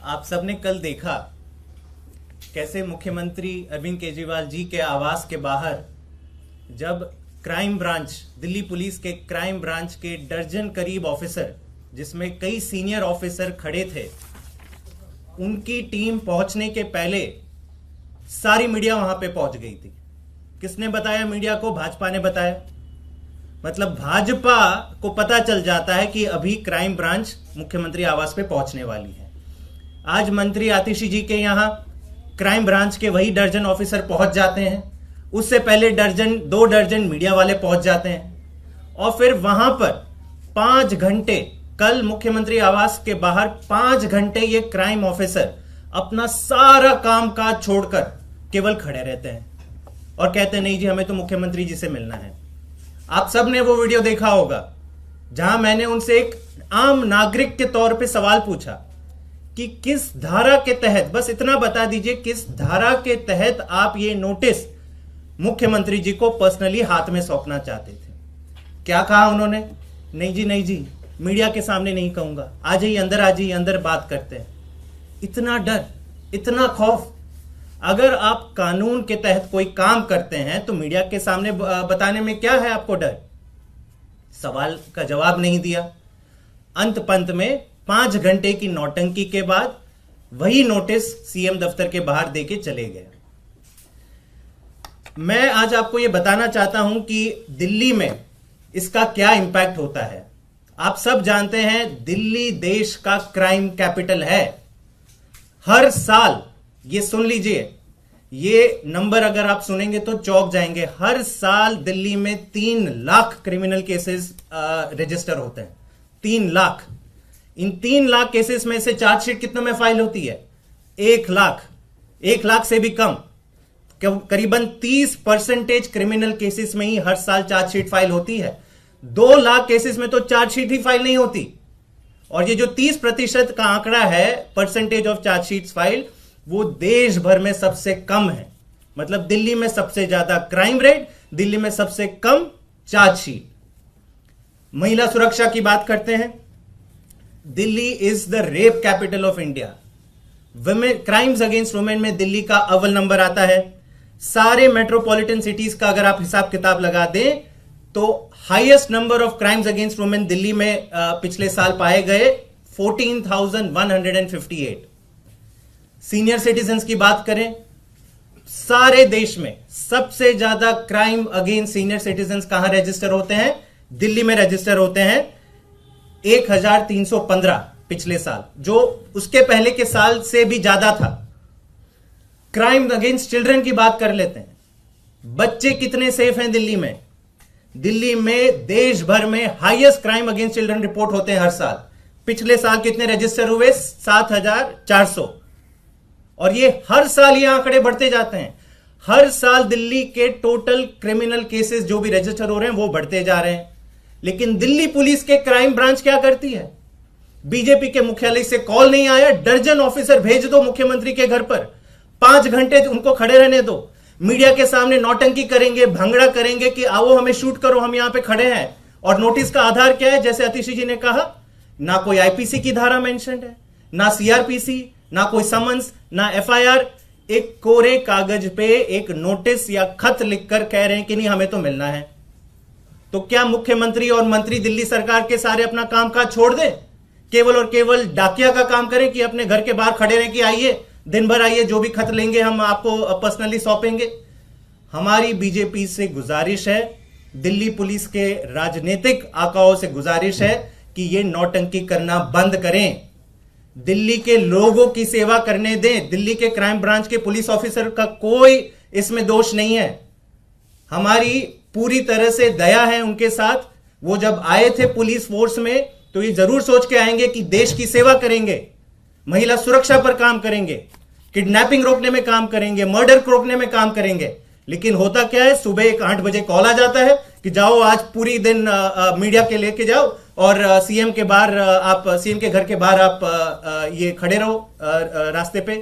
आप सबने कल देखा कैसे मुख्यमंत्री अरविंद केजरीवाल जी के आवास के बाहर जब क्राइम ब्रांच, दिल्ली पुलिस के क्राइम ब्रांच के दर्जन करीब ऑफिसर, जिसमें कई सीनियर ऑफिसर खड़े थे, उनकी टीम पहुंचने के पहले सारी मीडिया वहां पे पहुंच गई थी। किसने बताया मीडिया को? भाजपा ने बताया। मतलब भाजपा को पता चल जाता है कि अभी क्राइम ब्रांच मुख्यमंत्री आवास पे पहुंचने वाली है। आज मंत्री आतिशी जी के यहां क्राइम ब्रांच के वही दर्जन ऑफिसर पहुंच जाते हैं, उससे पहले दो दर्जन मीडिया वाले पहुंच जाते हैं और फिर वहां पर 5 घंटे, कल मुख्यमंत्री आवास के बाहर 5 घंटे ये क्राइम ऑफिसर अपना सारा काम काज छोड़कर केवल खड़े रहते हैं और कहते हैं नहीं जी, हमें तो मुख्यमंत्री जी से मिलना है। आप सब ने वो वीडियो देखा होगा जहां मैंने उनसे एक आम नागरिक के तौर पे सवाल पूछा कि किस धारा के तहत, बस इतना बता दीजिए, किस धारा के तहत आप ये नोटिस मुख्यमंत्री जी को पर्सनली हाथ में सौंपना चाहते थे। क्या कहा उन्होंने? नहीं जी, नहीं जी, मीडिया के सामने नहीं कहूंगा, आ जाइए अंदर, आ जाइए अंदर, बात करते हैं। इतना डर, इतना खौफ। अगर आप कानून के तहत कोई काम करते हैं तो मीडिया के सामने बताने में क्या है आपको डर? सवाल का जवाब नहीं दिया। अंत पंत में 5 घंटे की नौटंकी के बाद वही नोटिस सीएम दफ्तर के बाहर देके चले गए। मैं आज आपको यह बताना चाहता हूं कि दिल्ली में इसका क्या इंपैक्ट होता है। आप सब जानते हैं दिल्ली देश का क्राइम कैपिटल है। हर साल, ये सुन लीजिए, ये नंबर अगर आप सुनेंगे तो चौंक जाएंगे, हर साल दिल्ली में 3 लाख क्रिमिनल केसेस रजिस्टर होते हैं। 3 लाख। इन 3 लाख केसेस में से चार्जशीट कितनों में फाइल होती है? 1 लाख। 1 लाख से भी कम, करीबन 30% क्रिमिनल केसेस में ही हर साल चार्जशीट फाइल होती है। 2 लाख केसेस में तो चार्जशीट ही फाइल नहीं होती। और ये जो 30% का आंकड़ा है, परसेंटेज ऑफ चार्जशीट फाइल, वो देश भर में सबसे कम है। मतलब दिल्ली में सबसे ज्यादा क्राइम रेट, दिल्ली में सबसे कम चार्जशीट। महिला सुरक्षा की बात करते हैं। Delhi is the rape capital of India. Women, crimes against women में दिल्ली का अव्वल नंबर आता है। सारे मेट्रोपॉलिटन सिटीज का अगर आप हिसाब किताब लगा दें तो highest number of crimes against women Delhi में पिछले साल पाए गए 14,158। सीनियर सिटीजन्स की बात करें, सारे देश में सबसे ज्यादा क्राइम अगेंस्ट सीनियर सिटीजन्स कहां रजिस्टर होते हैं? दिल्ली में रजिस्टर होते हैं 1,315 पिछले साल, जो उसके पहले के साल से भी ज्यादा था। क्राइम अगेंस्ट चिल्ड्रन की बात कर लेते हैं। बच्चे कितने सेफ हैं दिल्ली में? दिल्ली में देश भर में highest crime against children report होते हैं हर साल। पिछले साल कितने रजिस्टर हुए? 7,400। और ये हर साल ये आंकड़े बढ़ते जाते हैं। हर साल दिल्ली के टोटल क्रिमिनल केसेस जो भी रजिस्टर हो रहे हैं वो बढ़ते जा रहे हैं। लेकिन दिल्ली पुलिस के क्राइम ब्रांच क्या करती है? बीजेपी के मुख्यालय से कॉल नहीं आया, दर्जन ऑफिसर भेज दो मुख्यमंत्री के घर पर, 5 घंटे उनको खड़े रहने दो, मीडिया के सामने नौटंकी करेंगे, भंगड़ा करेंगे कि आओ हमें शूट करो, हम यहां पे खड़े हैं। और नोटिस का आधार क्या है? जैसे आतिशी जी ने कहा, ना कोई आईपीसी की धारा मेंशन्ड है, ना सीआरपीसी, ना कोई समन्स, ना एफआईआर। एक कोरे कागज पे एक नोटिस या खत लिखकर कह रहे हैं कि नहीं, हमें तो मिलना है। तो क्या मुख्यमंत्री और मंत्री दिल्ली सरकार के सारे अपना कामकाज छोड़ दें, केवल और केवल डाकिया का काम करें कि अपने घर के बाहर खड़े रहें कि आइए, दिन भर आइए, जो भी खत लेंगे हम आपको पर्सनली सौंपेंगे? हमारी बीजेपी से गुजारिश है, दिल्ली पुलिस के राजनीतिक आकाओं से गुजारिश है कि ये नौटंकी करना बंद करें, दिल्ली के लोगों की सेवा करने दें। दिल्ली के क्राइम ब्रांच के पुलिस ऑफिसर का कोई इसमें दोष नहीं है। हमारी पूरी तरह से दया है उनके साथ। वो जब आए थे पुलिस फोर्स में तो ये जरूर सोच के आएंगे कि देश की सेवा करेंगे, महिला सुरक्षा पर काम करेंगे, किडनैपिंग रोकने में काम करेंगे, मर्डर रोकने में काम करेंगे। लेकिन होता क्या है, सुबह एक 8 बजे कॉल आ जाता है कि जाओ आज पूरी दिन मीडिया के लेके जाओ और सीएम के बाहर, आप सीएम के घर के बाहर आप ये खड़े रहो रास्ते पे।